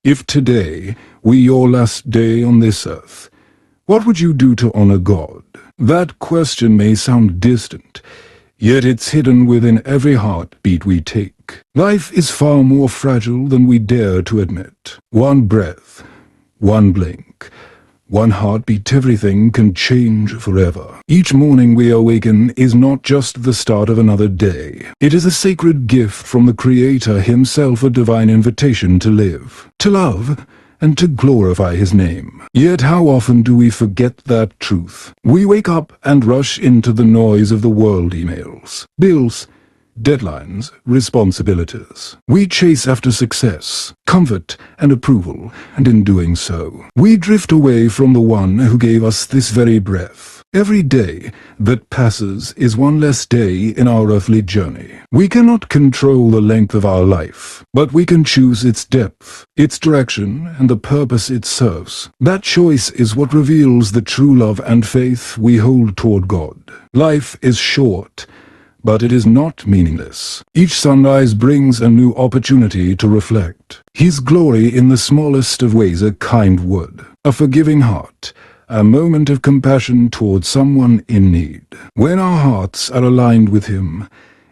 If today were your last day on this earth, what would you do to honor God? That question may sound distant, yet it's hidden within every heartbeat we take. Life is far more fragile than we dare to admit. One breath, one blink, one heartbeat, everything can change forever. Each morning we awaken is not just the start of another day. It is a sacred gift from the Creator himself, a divine invitation to live, to love, and to glorify his name. Yet how often do we forget that truth? We wake up and rush into the noise of the world, emails, bills, deadlines, responsibilities. We chase after success, comfort, and approval, and in doing so, we drift away from the one who gave us this very breath. Every day that passes is one less day in our earthly journey. We cannot control the length of our life, but we can choose its depth, its direction, and the purpose it serves. That choice is what reveals the true love and faith we hold toward God. Life is short, but it is not meaningless. Each sunrise brings a new opportunity to reflect His glory in the smallest of ways: a kind word, a forgiving heart, a moment of compassion towards someone in need. When our hearts are aligned with Him,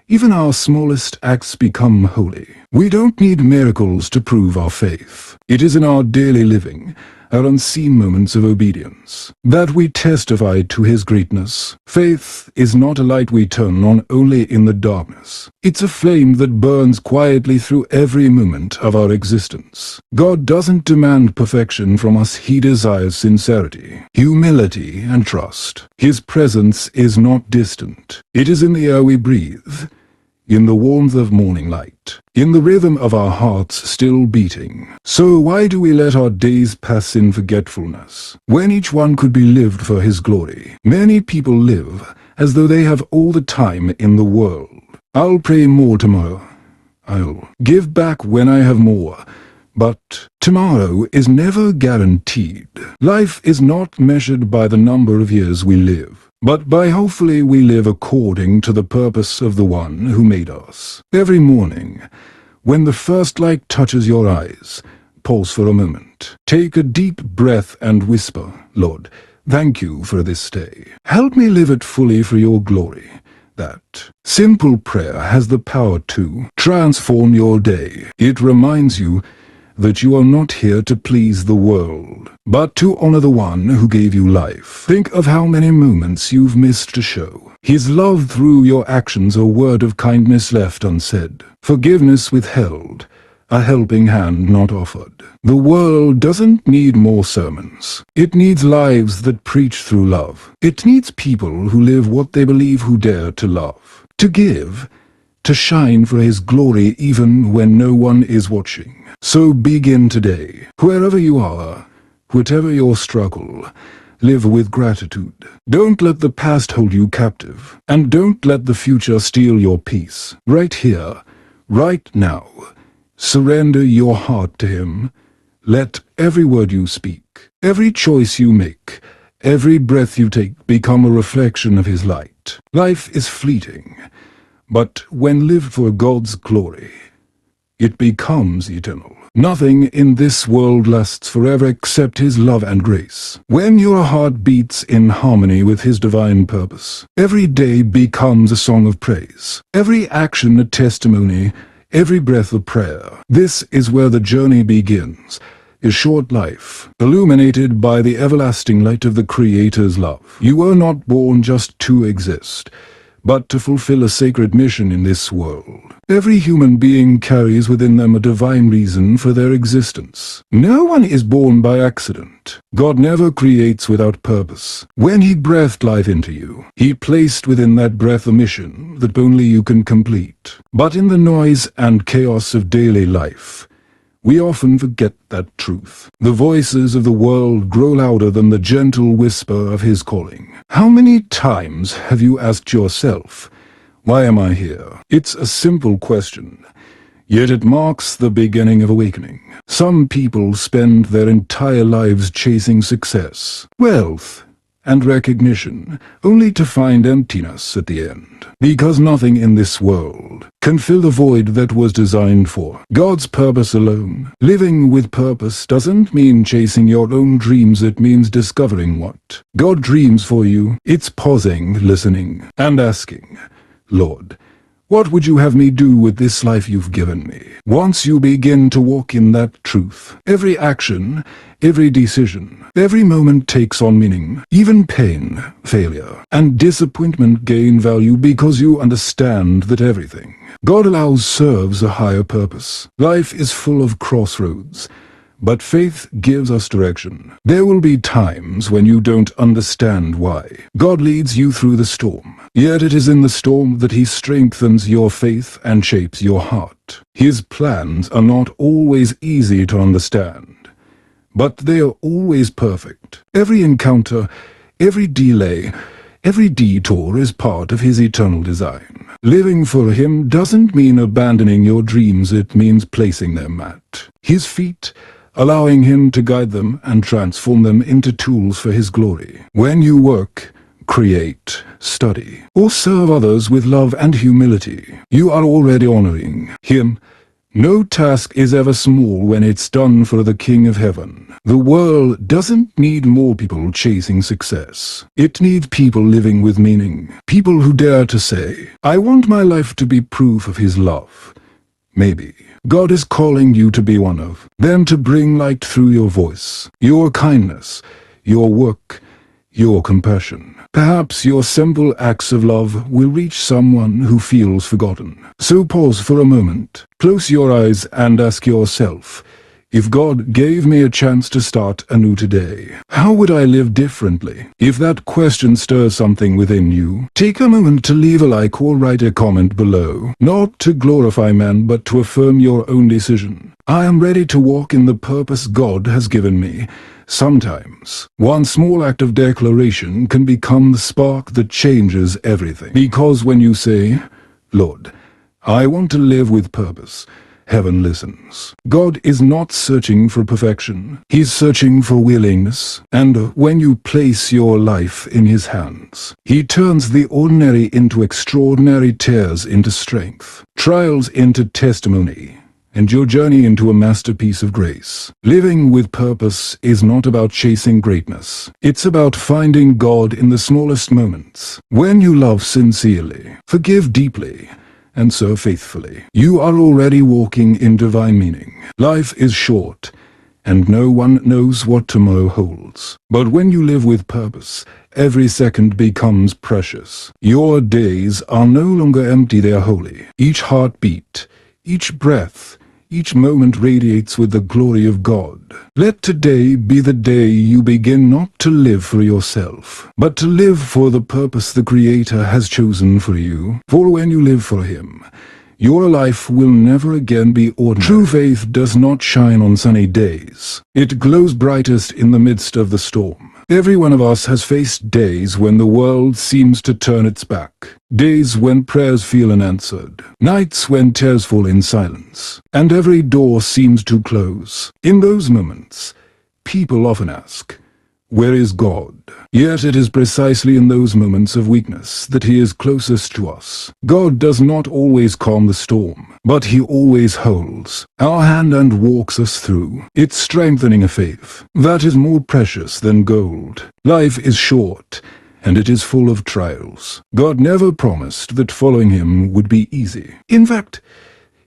even our smallest acts become holy. We don't need miracles to prove our faith. It is in our daily living, our unseen moments of obedience, that we testify to His greatness. Faith is not a light we turn on only in the darkness. It's a flame that burns quietly through every moment of our existence. God doesn't demand perfection from us. He desires sincerity, humility, and trust. His presence is not distant. It is in the air we breathe, in the warmth of morning light, in the rhythm of our hearts still beating. So why do we let our days pass in forgetfulness, when each one could be lived for His glory? Many people live as though they have all the time in the world. I'll pray more tomorrow. I'll give back when I have more. But tomorrow is never guaranteed. Life is not measured by the number of years we live, but by hopefully we live according to the purpose of the one who made us. Every morning, when the first light touches your eyes, pause for a moment. Take a deep breath and whisper, Lord, thank you for this day. Help me live it fully for your glory. That simple prayer has the power to transform your day. It reminds you that you are not here to please the world, but to honor the one who gave you life. Think of how many moments you've missed to show His love through your actions, a word of kindness left unsaid, forgiveness withheld, a helping hand not offered. The world doesn't need more sermons. It needs lives that preach through love. It needs people who live what they believe, who dare to love, to give, to shine for His glory even when no one is watching. So begin today. Wherever you are, whatever your struggle, live with gratitude. Don't let the past hold you captive, and don't let the future steal your peace. Right here, right now, surrender your heart to Him. Let every word you speak, every choice you make, every breath you take become a reflection of His light. Life is fleeting, but when lived for God's glory, it becomes eternal. Nothing in this world lasts forever except His love and grace. When your heart beats in harmony with His divine purpose, every day becomes a song of praise, every action a testimony, every breath a prayer. This is where the journey begins, a short life, illuminated by the everlasting light of the Creator's love. You were not born just to exist, but to fulfill a sacred mission in this world. Every human being carries within them a divine reason for their existence. No one is born by accident. God never creates without purpose. When He breathed life into you, He placed within that breath a mission that only you can complete. But in the noise and chaos of daily life, we often forget that truth. The voices of the world grow louder than the gentle whisper of His calling. How many times have you asked yourself, why am I here? It's a simple question, yet it marks the beginning of awakening. Some people spend their entire lives chasing success, wealth, and recognition, only to find emptiness at the end. Because nothing in this world can fill the void that was designed for God's purpose alone. Living with purpose doesn't mean chasing your own dreams, it means discovering what God dreams for you. It's pausing, listening, and asking, Lord, what would you have me do with this life you've given me? Once you begin to walk in that truth, every action, every decision, every moment takes on meaning. Even pain, failure, and disappointment gain value because you understand that everything God allows serves a higher purpose. Life is full of crossroads, but faith gives us direction. There will be times when you don't understand why God leads you through the storm. Yet it is in the storm that He strengthens your faith and shapes your heart. His plans are not always easy to understand, but they are always perfect. Every encounter, every delay, every detour is part of His eternal design. Living for Him doesn't mean abandoning your dreams, it means placing them at His feet, allowing Him to guide them and transform them into tools for His glory. When you work, create, study, or serve others with love and humility, you are already honoring Him. No task is ever small when it's done for the King of Heaven. The world doesn't need more people chasing success. It needs people living with meaning. People who dare to say, I want my life to be proof of His love. Maybe God is calling you to be one of them, to bring light through your voice, your kindness, your work, your compassion. Perhaps your simple acts of love will reach someone who feels forgotten. So pause for a moment, close your eyes and ask yourself, if God gave me a chance to start anew today, how would I live differently? If that question stirs something within you, take a moment to leave a like or write a comment below, not to glorify man but to affirm your own decision. I am ready to walk in the purpose God has given me. Sometimes, one small act of declaration can become the spark that changes everything. Because when you say, Lord, I want to live with purpose, heaven listens. God is not searching for perfection. He's searching for willingness. And when you place your life in His hands, He turns the ordinary into extraordinary, tears into strength, trials into testimony, and your journey into a masterpiece of grace. Living with purpose is not about chasing greatness. It's about finding God in the smallest moments. When you love sincerely, forgive deeply, and serve faithfully, you are already walking in divine meaning. Life is short, and no one knows what tomorrow holds. But when you live with purpose, every second becomes precious. Your days are no longer empty, they are holy. Each heartbeat, each breath, each moment radiates with the glory of God. Let today be the day you begin not to live for yourself, but to live for the purpose the Creator has chosen for you. For when you live for Him, your life will never again be ordinary. True faith does not shine on sunny days. It glows brightest in the midst of the storm. Every one of us has faced days when the world seems to turn its back. Days when prayers feel unanswered. Nights when tears fall in silence. And every door seems to close. In those moments, people often ask, where is God? Yet it is precisely in those moments of weakness that He is closest to us. God does not always calm the storm, but He always holds our hand and walks us through. It's strengthening a faith that is more precious than gold. Life is short, and it is full of trials. God never promised that following Him would be easy. In fact,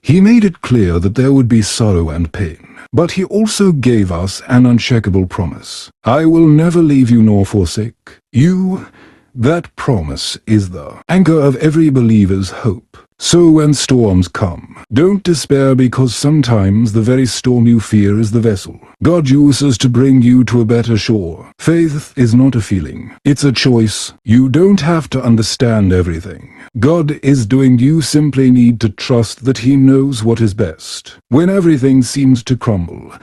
He made it clear that there would be sorrow and pain. But He also gave us an unshakable promise. I will never leave you nor forsake you. That promise is the anchor of every believer's hope. So when storms come, don't despair, because sometimes the very storm you fear is the vessel God uses to bring you to a better shore. Faith is not a feeling, it's a choice. You don't have to understand everything God is doing, you simply need to trust that He knows what is best. When everything seems to crumble,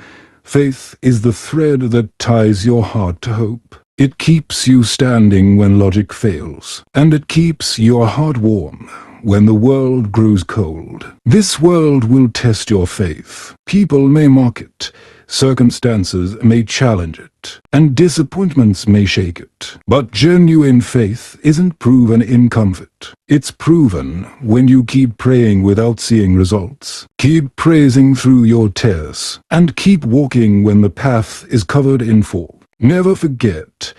faith is the thread that ties your heart to hope. It keeps you standing when logic fails, and it keeps your heart warm when the world grows cold. This world will test your faith. People may mock it, Circumstances may challenge it, and disappointments may shake it. But genuine faith isn't proven in comfort. It's proven when you keep praying without seeing results. Keep praising through your tears, and keep walking when the path is covered in fog. Never forget,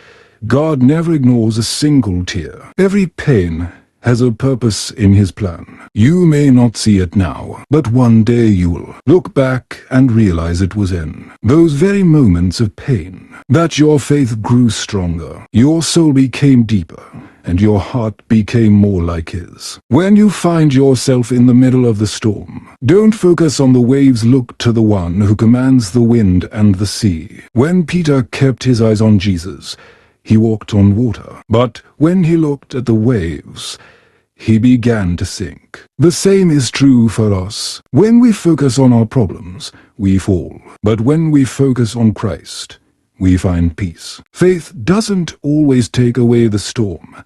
God never ignores a single tear. Every pain has a purpose in His plan. You may not see it now, but one day you will look back and realize it was in those very moments of pain that your faith grew stronger, your soul became deeper, and your heart became more like His. When you find yourself in the middle of the storm, don't focus on the waves, look to the one who commands the wind and the sea. When Peter kept his eyes on Jesus, he walked on water, but when he looked at the waves, he began to sink. The same is true for us. When we focus on our problems, we fall. But when we focus on Christ, we find peace. Faith doesn't always take away the storm,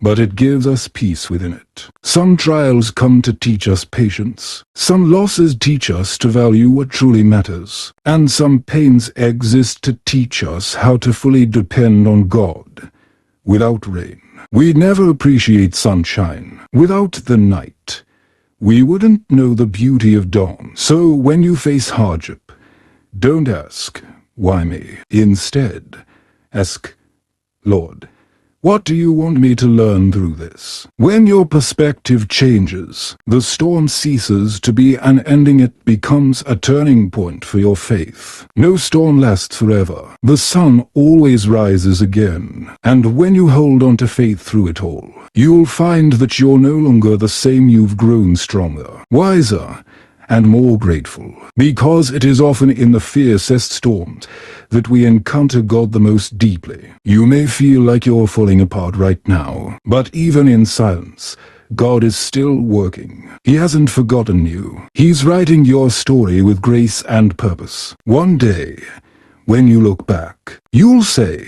but it gives us peace within it. Some trials come to teach us patience. Some losses teach us to value what truly matters. And some pains exist to teach us how to fully depend on God. Without rain, we'd never appreciate sunshine. Without the night, we wouldn't know the beauty of dawn. So when you face hardship, don't ask, "Why me?" Instead, ask, "Lord, what do you want me to learn through this?" When your perspective changes, the storm ceases to be an ending, it becomes a turning point for your faith. No storm lasts forever. The sun always rises again. And when you hold on to faith through it all, you'll find that you're no longer the same. You've grown stronger, wiser, and more grateful, because it is often in the fiercest storms that we encounter God the most deeply. You may feel like you're falling apart right now, but even in silence, God is still working. He hasn't forgotten you. He's writing your story with grace and purpose. One day, when you look back, you'll say,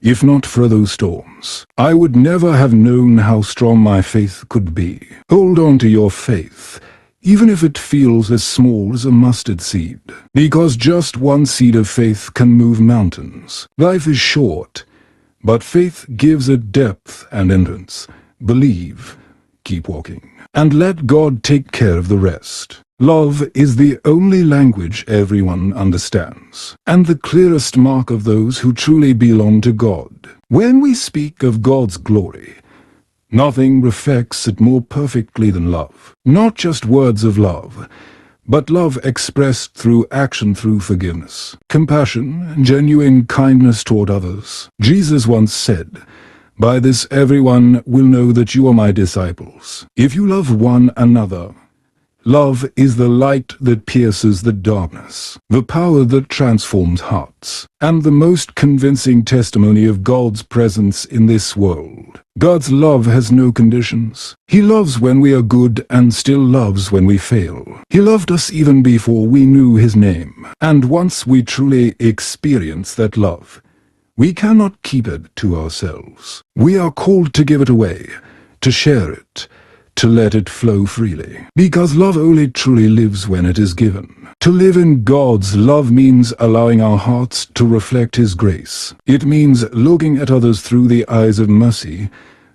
"If not for those storms, I would never have known how strong my faith could be." Hold on to your faith, even if it feels as small as a mustard seed, because just one seed of faith can move mountains. Life is short, but faith gives it depth and endurance. Believe, keep walking, and let God take care of the rest. Love is the only language everyone understands, and the clearest mark of those who truly belong to God. When we speak of God's glory, nothing reflects it more perfectly than love. Not just words of love, but love expressed through action, through forgiveness, compassion, and genuine kindness toward others. Jesus once said, "By this everyone will know that you are my disciples, if you love one another." Love is the light that pierces the darkness, the power that transforms hearts, and the most convincing testimony of God's presence in this world. God's love has no conditions. He loves when we are good and still loves when we fail. He loved us even before we knew His name. And once we truly experience that love, we cannot keep it to ourselves. We are called to give it away, to share it, to let it flow freely. Because love only truly lives when it is given. To live in God's love means allowing our hearts to reflect His grace. It means looking at others through the eyes of mercy,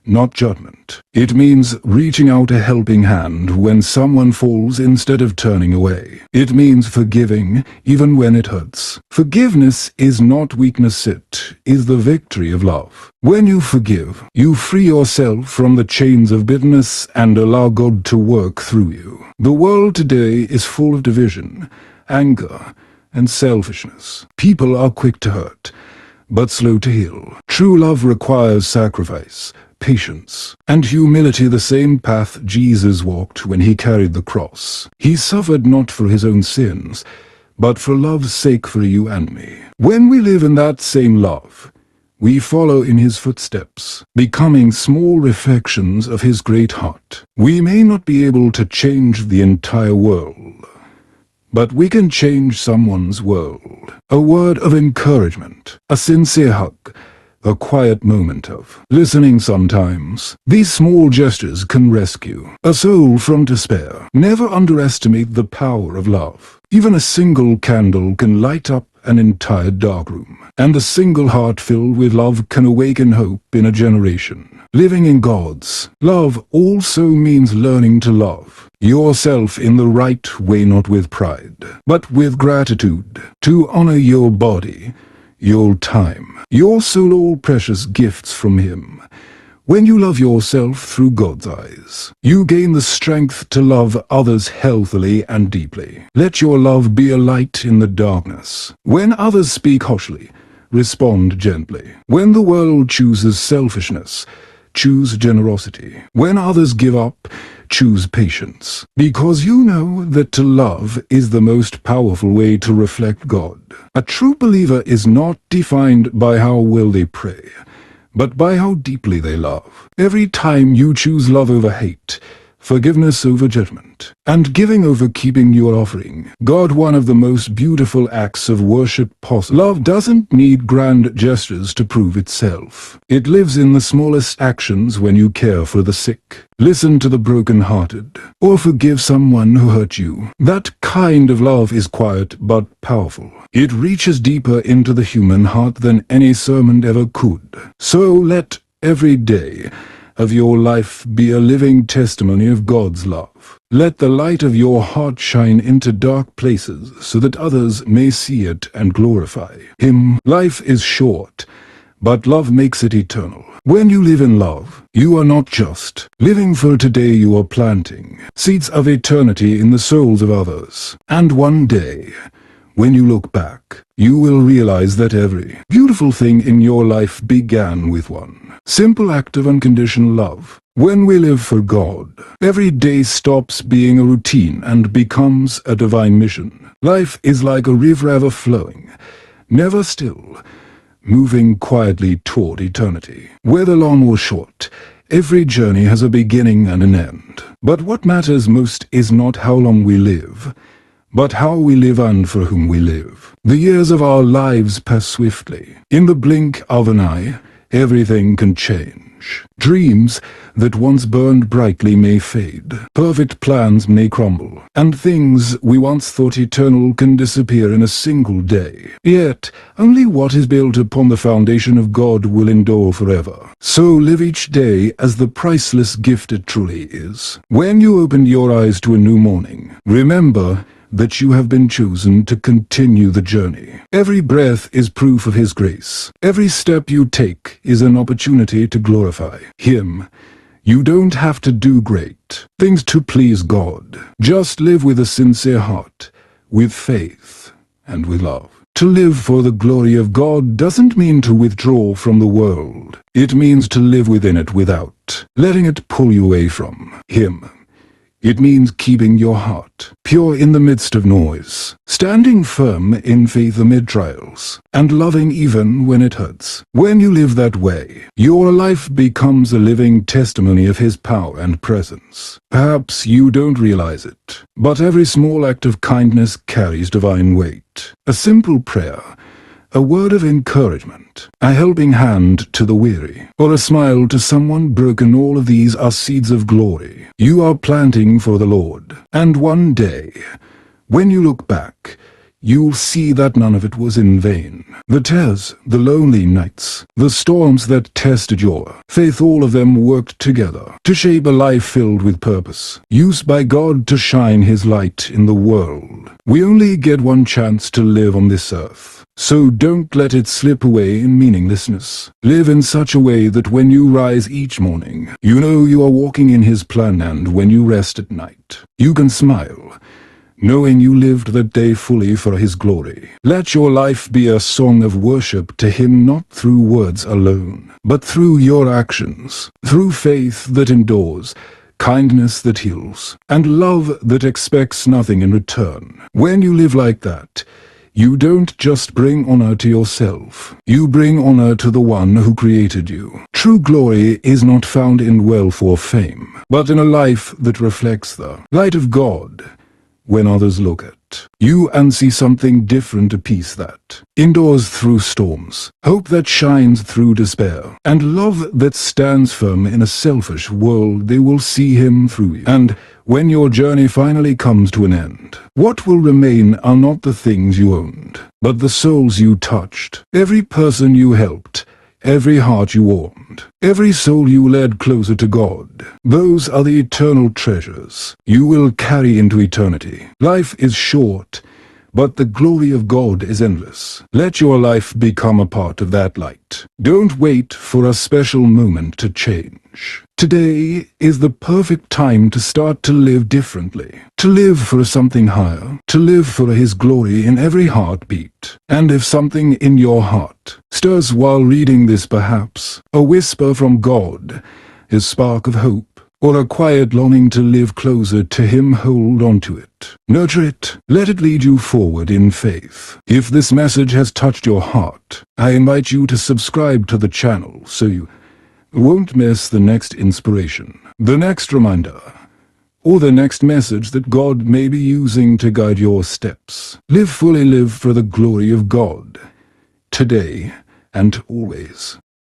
not judgment. It means reaching out a helping hand when someone falls instead of turning away. It means forgiving even when it hurts. Forgiveness is not weakness, it is the victory of love. When you forgive, you free yourself from the chains of bitterness and allow God to work through you. The world today is full of division, anger, and selfishness. People are quick to hurt, but slow to heal. True love requires sacrifice, patience, and humility, the same path Jesus walked when He carried the cross. He suffered not for His own sins, but for love's sake, for you and me. When we live in that same love, we follow in His footsteps, becoming small reflections of His great heart. We may not be able to change the entire world, but we can change someone's world. A word of encouragement, a sincere hug, a quiet moment of listening sometimes. These small gestures can rescue a soul from despair. Never underestimate the power of love. Even a single candle can light up an entire darkroom, and a single heart filled with love can awaken hope in a generation. Living in God's love also means learning to love yourself in the right way, not with pride, but with gratitude, to honor your body, your time, your soul, all precious gifts from Him. When you love yourself through God's eyes, you gain the strength to love others healthily and deeply. Let your love be a light in the darkness. When others speak harshly, respond gently. When the world chooses selfishness, choose generosity. When others give up, choose patience. Because you know that to love is the most powerful way to reflect God. A true believer is not defined by how well they pray, but by how deeply they love. Every time you choose love over hate, forgiveness over judgment, and giving over keeping your offering God one of the most beautiful acts of worship possible. Love doesn't need grand gestures to prove itself. It lives in the smallest actions. When you care for the sick, listen to the broken-hearted, or forgive someone who hurt you. That kind of love is quiet but powerful. It reaches deeper into the human heart than any sermon ever could. So let every day of your life be a living testimony of God's love. Let the light of your heart shine into dark places so that others may see it and glorify Him. Life is short, but love makes it eternal. When you live in love, you are not just living for today, you are planting seeds of eternity in the souls of others. And one day, when you look back, you will realize that every beautiful thing in your life began with one simple act of unconditional love. When we live for God, every day stops being a routine and becomes a divine mission. Life is like a river ever flowing, never still, moving quietly toward eternity. Whether long or short, every journey has a beginning and an end. But what matters most is not how long we live, but how we live and for whom we live. The years of our lives pass swiftly. In the blink of an eye, everything can change. Dreams that once burned brightly may fade. Perfect plans may crumble. And things we once thought eternal can disappear in a single day. Yet, only what is built upon the foundation of God will endure forever. So live each day as the priceless gift it truly is. When you open your eyes to a new morning, remember that you have been chosen to continue the journey. Every breath is proof of His grace. Every step you take is an opportunity to glorify Him. You don't have to do great things to please God. Just live with a sincere heart, with faith, and with love. To live for the glory of God doesn't mean to withdraw from the world. It means to live within it without letting it pull you away from Him. It means keeping your heart pure in the midst of noise, standing firm in faith amid trials, and loving even when it hurts. When you live that way, your life becomes a living testimony of His power and presence. Perhaps you don't realize it, but every small act of kindness carries divine weight. A simple prayer, a word of encouragement, a helping hand to the weary, or a smile to someone broken, all of these are seeds of glory you are planting for the Lord. And one day, when you look back, you'll see that none of it was in vain. The tears, the lonely nights, the storms that tested your faith, all of them worked together to shape a life filled with purpose, used by God to shine His light in the world. We only get one chance to live on this earth, so don't let it slip away in meaninglessness. Live in such a way that when you rise each morning, you know you are walking in His plan, and when you rest at night, you can smile, knowing you lived that day fully for His glory. Let your life be a song of worship to Him, not through words alone, but through your actions, through faith that endures, kindness that heals, and love that expects nothing in return. When you live like that, you don't just bring honor to yourself, you bring honor to the one who created you. True glory is not found in wealth or fame, but in a life that reflects the light of God when others look at. You and see something different, a peace that endures through storms, hope that shines through despair, and love that stands firm in a selfish world. They will see him through you. And when your journey finally comes to an end, what will remain are not the things you owned, but the souls you touched, every person you helped, every heart you warmed, every soul you led closer to God. Those are the eternal treasures you will carry into eternity. Life is short, but the glory of God is endless. Let your life become a part of that light. Don't wait for a special moment to change. Today is the perfect time to start to live differently, to live for something higher, to live for His glory in every heartbeat. And if something in your heart stirs while reading this, perhaps a whisper from God, His spark of hope, or a quiet longing to live closer to Him, hold on to it. Nurture it. Let it lead you forward in faith. If this message has touched your heart, I invite you to subscribe to the channel so you won't miss the next inspiration, the next reminder, or the next message that God may be using to guide your steps. Live fully, live for the glory of God, today and always.